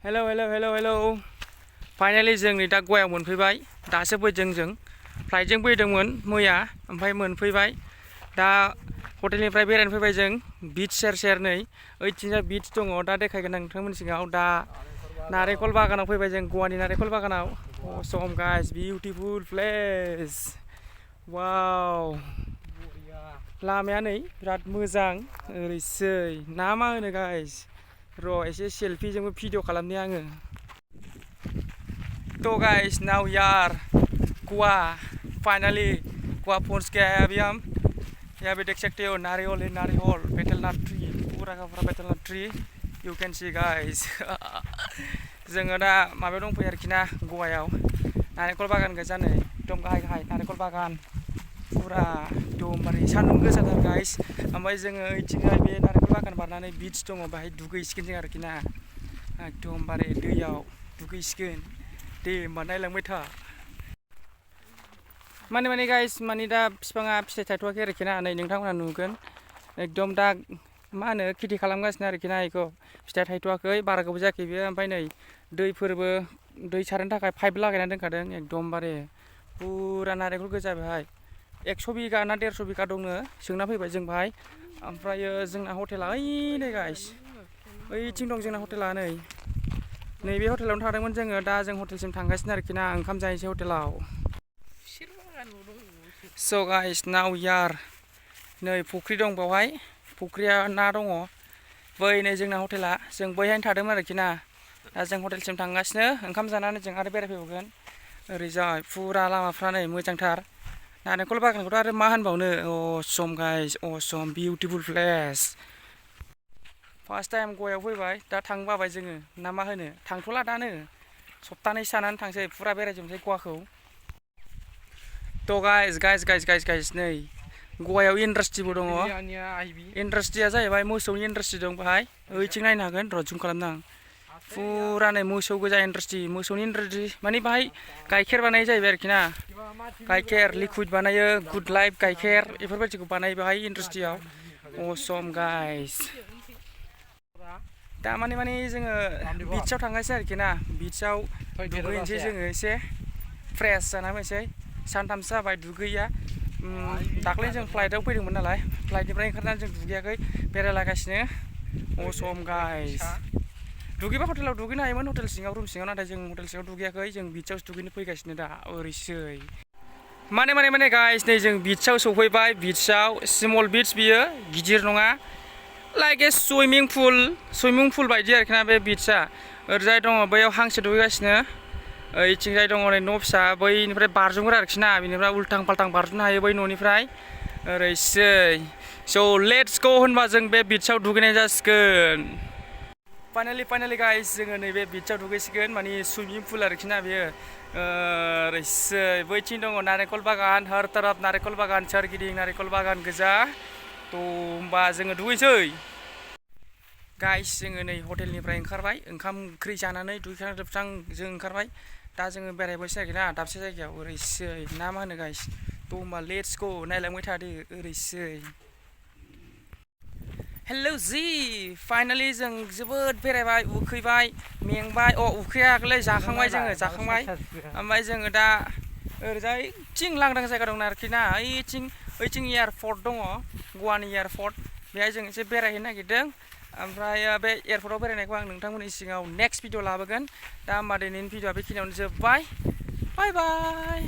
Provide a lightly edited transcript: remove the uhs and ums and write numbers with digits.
hello finally जों नै दा गवायाव मोनफैबाय दासो फैदों जों फ्लाइटजों फैदोंमोन मैया ओमफ्राय मोनफैबाय दा हटेलनिफ्राय बेरायनो फैबाय जों बीच सेर नै ओइथिंजा बीच दङ दा देखायगोन आं नोंथांमोननि सिगाङाव दा नारेंखल बागानाव फैबाय जों गवानि नारेंखल बागानाव असम गाइस बिउटिफुल प्लेस वाव लामाया नै बिराद मोजां ओरैसै ना मा होनो गाइस र' एसे सेल्फिजोंबो भिडिअ खालामनि आङो तो गाइस नाउ यार गोवा फाइनली गोवा पहुंच गया है अभी हम यहाँ पे देख सकते हो नारियल है नारियल बेटलनाट ट्री पूरा का पूरा betel nut tree you can see guys जोङो दा माबायाव दंफैयो आरोखि ना गवायाव नारेंखल बागान गोजा नै एकदम गाहाय गाहाय नारेंखल बागान पूरा एकदमबारे सान्दुं गोसाथार गाइस ओमफ्राय जोङो ओइथिंजाय बे नारेंखल बागान बारनानै बीच दङ बेहाय दुगैसिगोन जों आरोखि ना एकदमबारे दैयाव दुगैसिगोन दे होमबा नायलांबाय था माने गाइस माने दा बिफाङा फिथाइ थायथ'वाखै आरोखि ना नै नोंथांमोना नुगोन एकदम दा मा होनो खेथि खालामगासिनो आरोखि ना बेखौ फिथाइ थायथ'वाखै बारा गोबाव जायाखै बेयो ओमफ्राय नै दैफोरबो दै सारनो थाखाय पाइप लागायनानै दोनखादों एकदमबारे पुरा नारेंखल गोजा बेहाय 100 बिगा ना 150 बिगा दंनो सोंना फैबाय जों बाहाय ओमफ्रायो जोंना हटेला ओइ नै गाइस ओइथिं दं जोंना हटेला नैबे हटेलावनो थादोंमोन जोङो दा जों हटेलसिम थांगासिनो आरोखि ना ओंखाम जाहैसै हटेलाव स' गाइस नाउ यार नै फुख्रि दं बेवहाय फुख्रिया ना दङ बै नै जोंना हटेला जों बैहायनो थादोंमोन आरोखि ना दा जों हटेलसिम थांगासिनो ओंखाम जानानै जों आरो बेरायफैबावगोन ओरैजाय फुरा लामाफ्रा नै मोजांथार नारेंखल बागानखौथ' आरो मा होनबावनो Assam guys Assam beautiful place first time गवायाव फैबाय दा थांनो बाबाय जोङो ना मा होनो थांथ'ला दानो सप्तानैसो जानानै थांसै फुरा बेरायजोबनोसै गवाखौ थ' गाइस नै गवायाव इन्डास्ट्रिबो दङ इन्डास्ट्रिया जाहैबाय मोसौनि इन्डास्ट्रि दं बेहाय ओइथिं नायनो हागोन र' जुम खालामदां फुरा नै मोसौ गोजा इन्डास्ट्रि मोसौनि इन्डास्ट्रि माने बाहाय गाइखेर बानायो जाहैबाय आरोखि ना गाइखेर लिकुइड बानायो गुड लाइफ गाइखेर बेफोरबायदिखौ बानायो बेहाय इन्डास्ट्रियाव असम गाइस दा माने जोङो बीचआव थांगासिनो आरोखि ना बीचआव दुगैनोसै जोङो एसे फ्रेस जाना फैनोसै सानथामसो जाबाय दुगैया दाख्लै जों फ्लाइटआव फैदोंमोन नालाय फ्लाइटनिफ्राय ओंखारनानै जों दुगैयाखै बेरायलागासिनो असम गाइस दुगैबा हटेलाव दुगैनो हायोमोन हटेल सिङाव रुम सिङाव नाथाय जों हटेल सिङाव दुगैयाखै जों बीचआवसो दुगैनो फैगासिनो दा ओरैसै माने गाइस नै जों बीचआव सफैबाय बीचआव स्मल बीच बियो गिदिर नङा लाइक ए सुइमिं पुल बायदि आरोखि ना बे बीचआ ओरैजाय दङ बैयाव हांसो दुगैगासिनो ओइथिंजाय दङ नै न' फिसा बैनिफ्राय बारजुमग्रा आरोखि ना बेनिफ्राय उल्थां फाल्थां बारजुमनो हायो बै न'निफ्राय ओरैसै स' लेट्स गो होनबा जों बे बीचआव दुगैनाय जासिगोन फाइनालि गाइस जोङो नैबे बीचआव दुगैसिगोन माने सुइमिं पुल आरोखि ना बेयो ओरैसै बैथिं दङ नारेंखल बागान हर तरफ नारेंखल बागान सोरगिदिं नारेंखल बागान गोजा थ' होमबा जोङो दुगैसै गाइस जोङो नै हटेलनिफ्राय ओंखारबाय ओंखाम ओंख्रि जानानै दुगैखां लोबस्रां जों ओंखारबाय दा जोङो बेरायबोसै आरोखि ना दाबसे जायगायाव ओरैसै ना मा होनो गाइस थ' होमबा लेट्स गो नायलांबाय थादो ओरैसै हेलौ जि फाइनालि जों जोबोद बेरायबाय उखैबाय मेंबाय उखैयाखैलै जाखांबाय जोङो जाखांबाय ओमफ्राय जोङो दा ओरैजाय थिं लांदां जायगा दं आरोखि ना ओइथिं एयारपर्ट दङ गवानि एयारपर्ट बेहाय जों एसे बेरायहैनो नागिरदों ओमफ्राय बे एयारपर्टआव बेरायनायखौ आं नोंथांमोननि सिगाङाव नेक्स्ट भिडिअ लाबोगोन दा होमबा दिनैनि भिडिअआ बेखिनियावनो जोब्बाय बाय बाय